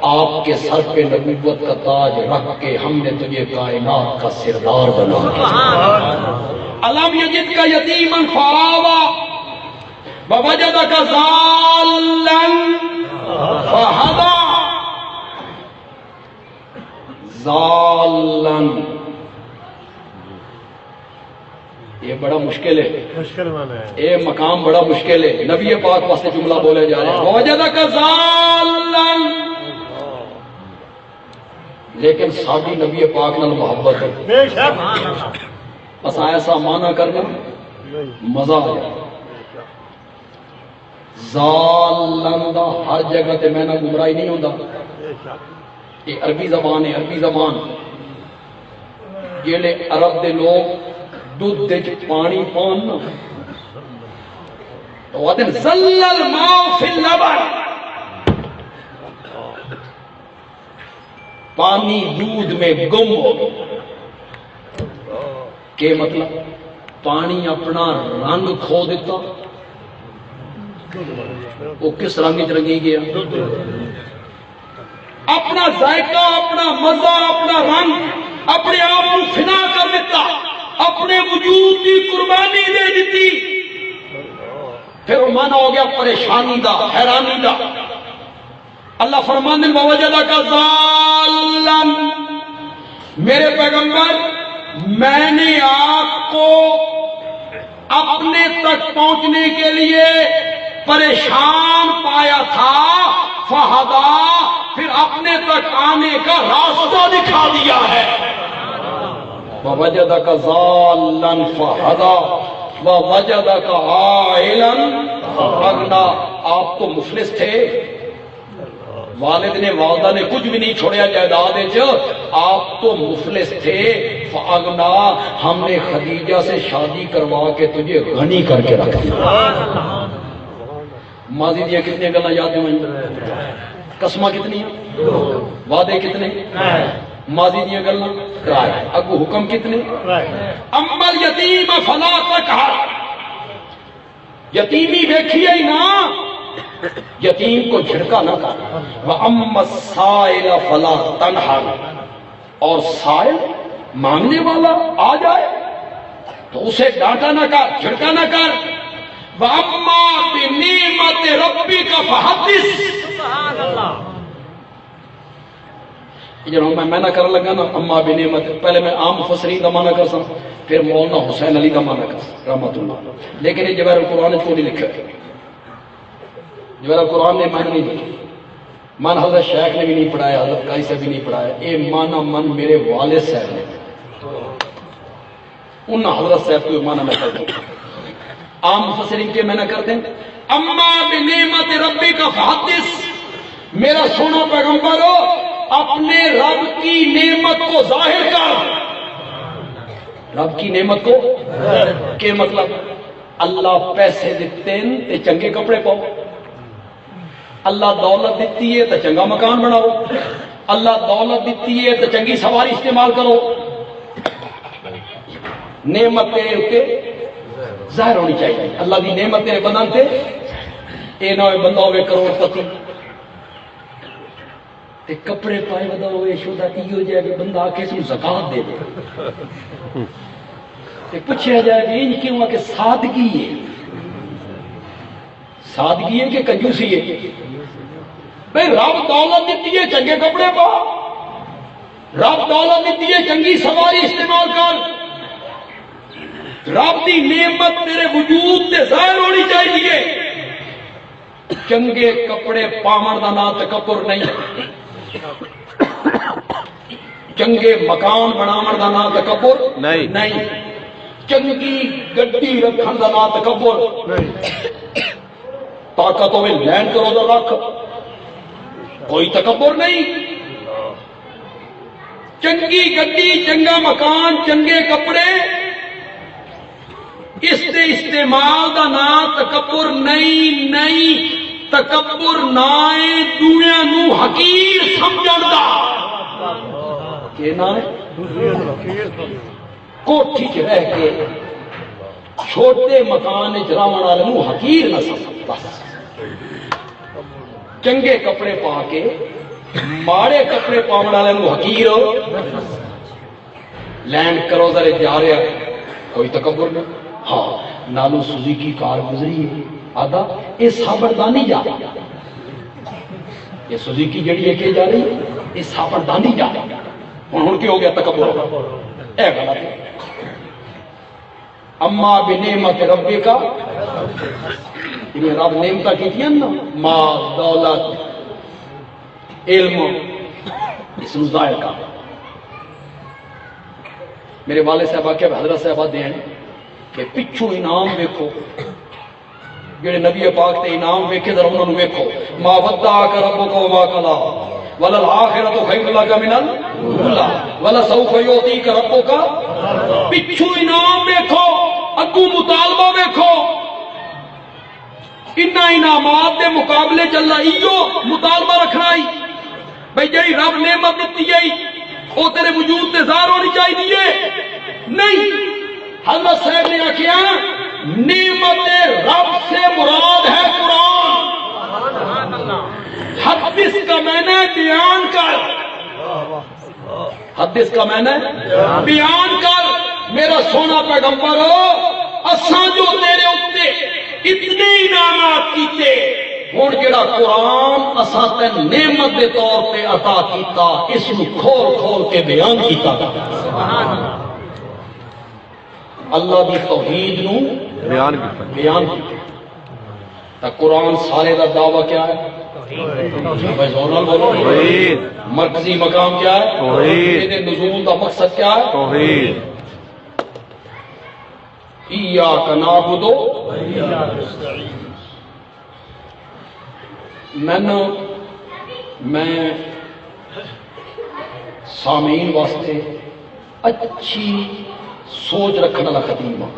آپ کے سر پہ نبوت کا تاج رکھ کے ہم نے تجھے کائنات کا سردار بنا دیا۔ الم یجدک یتیما فآویٰ ووجدک ضالا فہدیٰ، ضالا یہ بڑا مشکل ہے، یہ مقام بڑا مشکل ہے، نبی پاک واسطے جملہ بولے جا رہے ہیں ووجدک ضالا، لیکن ساری نبی پاک نال محبت ہے، بس ایسا معنی کرنا مزہ آ جائے۔ ضالن دا ہر جگہ تے میں نہ گمراہی نہیں ہوندا، یہ عربی زبان ہے، عربی زبان جیلے عرب دے لوگ دودھ دے پانی پان نا تو وہ دن زل الماء فی اللبن، پانی دودھ میں گم ہو گیا. کہ مطلب پانی اپنا رنگ کھو دیتا. وہ کس رنگ چ رنگی گیا؟ اپنا ذائقہ، اپنا مزہ، اپنا رنگ اپنے آپ کو فنا کر دیتا، اپنے وجود کی قربانی دے دیتی. پھر وہ مانا ہو گیا پریشانی دا، حیرانی دا. اللہ فرمانے ووجدک ضالا، میرے پیغمبر میں نے آپ کو اپنے تک پہنچنے کے لیے پریشان پایا تھا، فہدا، پھر اپنے تک آنے کا راستہ دکھا دیا ہے. ووجدک ضالا فہدا ووجدک عائلا فاغنی. آپ تو مفلس تھے، والد نے والدہ نے کچھ بھی نہیں چھوڑیا جائیداد وچ، آپ تو مفلس تھے. فاغنا، ہم نے خدیجہ سے شادی کروا کے تجھے غنی کر کے رکھ دیا. ماضی دیا کتنی گلاں یاد ہوئیں؟ قسماں کتنی ہیں؟ وعدے کتنے؟ ماضی دیا گلاں کرائے. اگو حکم کتنے؟ اما الیتیم فلا تقہر. یتیمی دیکھیے ہی نا، یتیم کو جھڑکا نہ کر. وَأَمَّا السَّائِلَ فَلَا تَنْهَرْ. اور سائل مانگنے والا آ جائے تو اسے ڈانٹا نہ کر، جھڑکا نہ کر. وَأَمَّا بِنِعْمَتِ رَبِّكَ فَحَدِّثْ. سبحان اللہ. جنہوں میں نہ کر لگا نا اما بنعمت، پہلے میں عام مفسرین کا معنی کر سا، پھر مولانا حسین علی کا معنی کر سا رحمۃ اللہ. لیکن یہ جواہر القرآن کو نہیں لکھا، جواہر القرآن نے معنی نہیں لکھی. من حضرت شیخ نے بھی نہیں پڑھایا، حضرت قاری سے بھی نہیں پڑھایا. یہ معنی من میرے والد صاحب نے، ان حضرت صاحب کو معنی میں کر دوں. عام مفسرین کے معنی کرتے ہیں اما بنعمت ربک فحدث. میرا سونا پیغمبر ہو، اپنے رب کی نعمت کو ظاہر کر. رب کی نعمت کو کہ مطلب اللہ پیسے دیتے ہیں تے چنگے کپڑے پاؤ، اللہ دولت دیتی ہے تو چنگا مکان بناؤ، اللہ دولت دیتی ہے تو چنگی سواری استعمال کرو. نعمت تیرے اوتے ظاہر ہونی چاہیے. اللہ دی نعمت تیرے بدن تے اے نہ ہوئے بندہ ہوئے کروڑ پتی تے کپڑے پائے بدا ہوئے شودا ایو جائے کہ بندہ آ کے اس زکات دے دے تے پوچھا جائے کہ انج کیوں کہ سادگی ہے. سادگی ہے کہ کنجوسی ہے؟ بھئی رب دولت دیتی ہے چنگے کپڑے پا، رب دولت دیتی ہے چنگی سواری استعمال کر. رب دی نعمت تیرے وجود تے ظاہر ہونی چاہیے. چنگے کپڑے پاون دا نام تکبر نہیں، چنگے مکان بناون دا نام تکبر نہیں، چنگی گڈی رکھن دا نام تکبر نہیں. طاقت ہوئے لینڈ کروزر رکھ، کوئی تکبر نہیں. چنگی گڈی، چنگا مکان، چنگے کپڑے، اس دے استعمال دا نام تکبر نہیں. نہیں تکبر نائے دنیا نو حقیر سمجھن دا. کہ نہ کوٹھی چ رہ کے چھوٹے مکان وچ رہن والے نو حقیر نہ سمجھ. بس چنگے کپڑے پا کے ماڑے کپڑے پاون والے نو حقیر. لینڈ کروزر جا رہا کوئی تکبر نہیں. ہاں نالو سوزوکی کار گزری ہے آدھا یہ سابردانی جا رہی، یہ سوزوکی جڑی ہے کہ جا رہی یہ سابردانی جا رہی. ہن کی ہو گیا تکبر، اے غلط ہے. اما بنعمت ربک، انہیں رب نعمتاں کیتیاں نا، مال، دولت، علم، اس نو ظاہر کر. میرے والد صاحب آکے حضرت صاحب دین کہ پچھو انعام ویکھو، جڑے نبی پاک تے انعام ویکھے ذرا انہاں نو ویکھو. ما ودعک ربک وما قلی وللآخرۃ خیر لک من الاولی ولسوف یعطیک ربک. پچھو انعام ویکھو، اگوں مطالبہ ویکھو. انہاں انعامات دے مقابلے چ اللہ ایو مطالبہ رکھنا ہی بھئی جی رب نعمت دیتی ہے وہ تیرے وجود تے ظاہر ہونی چاہیے نہیں. حضرت صاحب نے آخیا نعمت رب سے مراد ہے قرآن. حدیث کا معنی بیان کر, حدیث کا معنی بیان کر. میرا سونا پیغمبر ہو اساں جو تیرے اتے اتنے انعامات کیتے ہوں جڑا قرآن اساں تے نعمت دے طور پہ عطا کیتا اس نو کھول کھول کے بیان کیتا. اللہ دی توحید نو بیان کیتا. تا قرآن سارے دا دعویٰ کیا ہے؟ بھائی زور نال بولو. مرکزی مقام کیا ہے؟ توحید. نزول دا مقصد کیا ہے؟ توحید. ایاک نعبد و ایاک نستعین. میں سامعین واسطے اچھی سوچ رکھنے والا خطیب ہوں.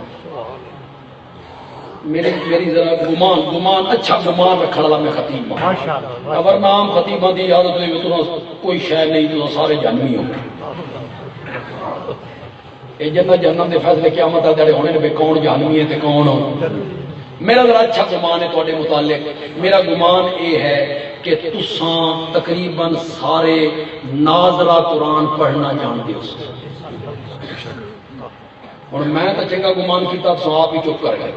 میری ذرا گمان اچھا گمان رکھنے والا میں خطیب ہوں. اگر نام خطیباں دی عادت ہوئی تو کوئی شے نہیں تو سارے جانوی ہوں. یہ جنت دے فیصلے قیامت والے ہونے نے کون جانوی ہے تے کون. میرا ذرا اچھا گمان ہے تواڈے متعلق. میرا گمان یہ ہے کہ تساں تقریباً سارے ناظرہ قرآن پڑھنا جانتے ہو. اور میں تو چنگا گمان کیتا تو آپ ہی چپ کر گئے.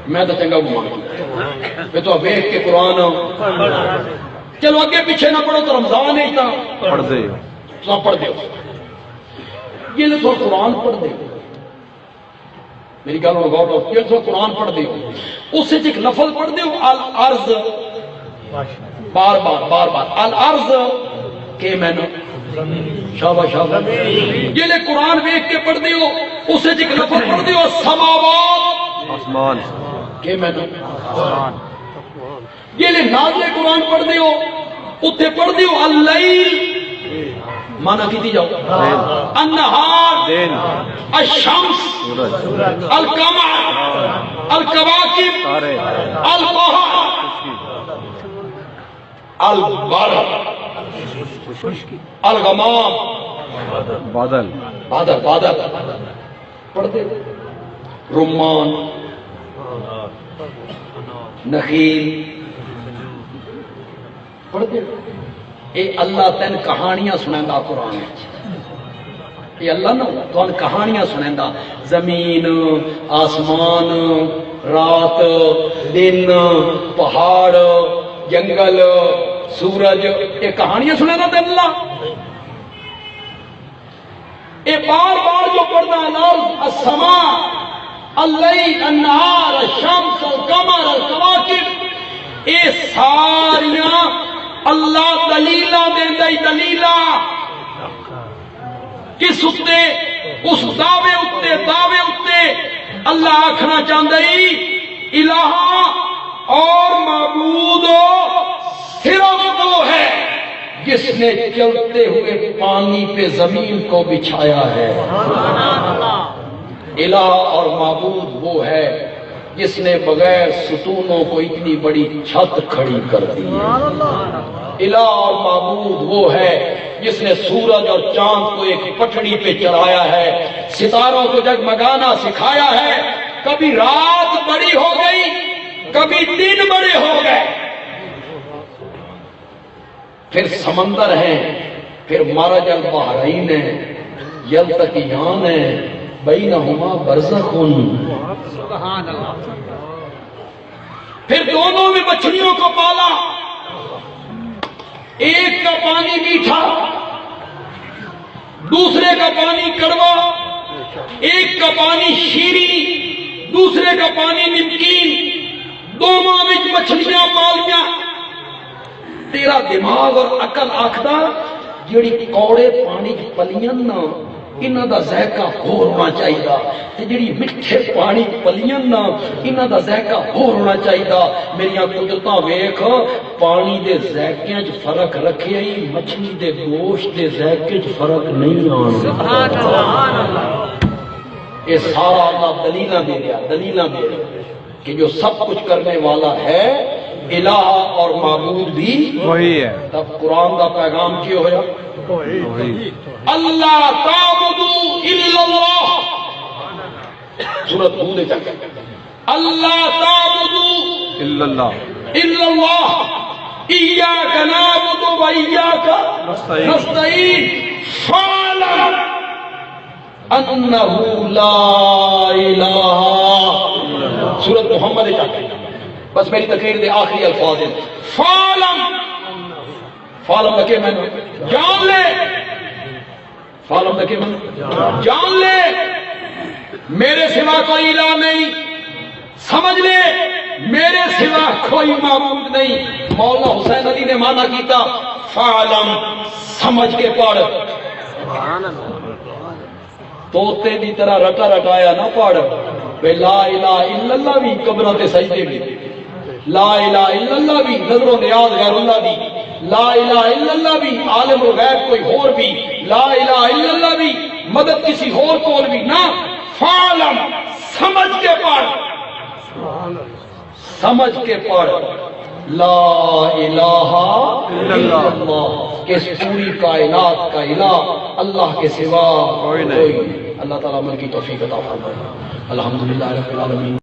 میں تو چنگا گمان کیتا میں تو ویکھ کے قرآن چلو اگے پیچھے نہ پڑھو تو رمضان ہے تا پڑھ دے تو پڑھ دے یہ تو قرآن پڑھ دے. میری گل غور یہ تو قرآن پڑھ دے اس ایک لفظ پڑھ دے الارض بار بار الارض کہ میں نے شاباش شاباش یہ لے قرآن ویکھ کے پڑھ دیو اس سے ایک لفظ پڑھ دیو سماوات آسمان کہ میں نے یہ لے نازل قرآن پڑھ دیو اتھے پڑھ دیو اللیل مانا کیتی جاؤ النہار الشمس القمر الکواکب البحر البرق الغمام بادل بادل بادل پڑھ دے رمان نخیل پڑھ دے. اے اللہ تین کہانیاں سنائندا قرآن یہ اللہ نا تین کہانیاں سنائندا زمین آسمان رات دن پہاڑ جنگل سورج یہ کہانیاں سنائندا تین اللہ. اے بار بار جو پڑھنا الارض السماء اللیل النہار الشمس القمر الکواکب اے ساریاں اللہ دلیلاں دیندا ہی دلیلاں کس اتے اس دعوے اتے اللہ آکھنا چاہتا ہی الہ اور معبود صرف وہ ہے جس نے چلتے ہوئے پانی پہ زمین کو بچھایا ہے. الہ اور معبود وہ ہے جس نے بغیر ستونوں کو اتنی بڑی چھت کھڑی کر دی. الہ اور معبود وہ ہے جس نے سورج اور چاند کو ایک پٹڑی پہ چڑھایا ہے ستاروں کو جگمگانا سکھایا ہے. کبھی رات بڑی ہو گئی کبھی دن بڑے ہو گئے پھر سمندر ہیں پھر مرج البحرین ہیں یلتقیان ہیں بینہما برزخ پھر دونوں میں مچھلیوں کو پالا ایک کا پانی میٹھا دوسرے کا پانی کڑوا ایک کا پانی شیریں دوسرے کا پانی نمکین دونوں میں مچھلیاں پالیاں. تیرا دماغ اور عقل آکھدا جڑی کوڑے پانی پلیاں نا انہاں دا ذائقہ ہور ہونا چاہیے تے جڑی میٹھے پانی پلیاں نا انہاں دا ذائقہ ہور ہونا چاہیے. میریاں قدرتاں ویکھ پانی دے ذائقیاں وچ فرق رکھیا ہی مچھلی دے گوشت دے ذائقے وچ فرق نہیں آنا. سبحان اللہ. یہ سارا اللہ دلیلاں دے رہا کہ جو سب کچھ کرنے والا ہے الہ اور معبود بھی وہی ہے، تب قرآن کا پیغام کیوں ہوا وہی اللہ تعبدوا الا اللہ سورۃ ہود تک اللہ تعبدوا الا اللہ الا اللہ ایاک نعبد و ایاک نستعین فاعلم انہ لا الہ سورۃ محمد تک بس میری تقریر دے آخری الفاظ ہیں فاعلم فاعلم لکے میں جان لے فاعلم لکے میں جان لے میرے سوا کوئی الہ نہیں سمجھ لے میرے سوا کوئی معبود نہیں مولانا حسین علی نے مانا کیتا فاعلم سمجھ کے پڑھ توتے دی طرح رٹا رٹایا نہ پڑھ بے لا الہ الا اللہ بھی قبروں تے سجدے بھی لا الہ الا اللہ بھی نظر و نیاز غیر اللہ دی لا الہ الا اللہ بھی عالم الغیب کوئی اور بھی لا الہ الا اللہ بھی مدد کسی اور کول بھی نہ فاعلم سمجھ کے پڑھ سمجھ کے پڑھ لا الہ الا اللہ کہ اس پوری کائنات کا الہ اللہ کے سوا کوئی نہیں اللہ تعالیٰ عمل کی توفیق عطا فرمائے الحمدللہ رب العالمین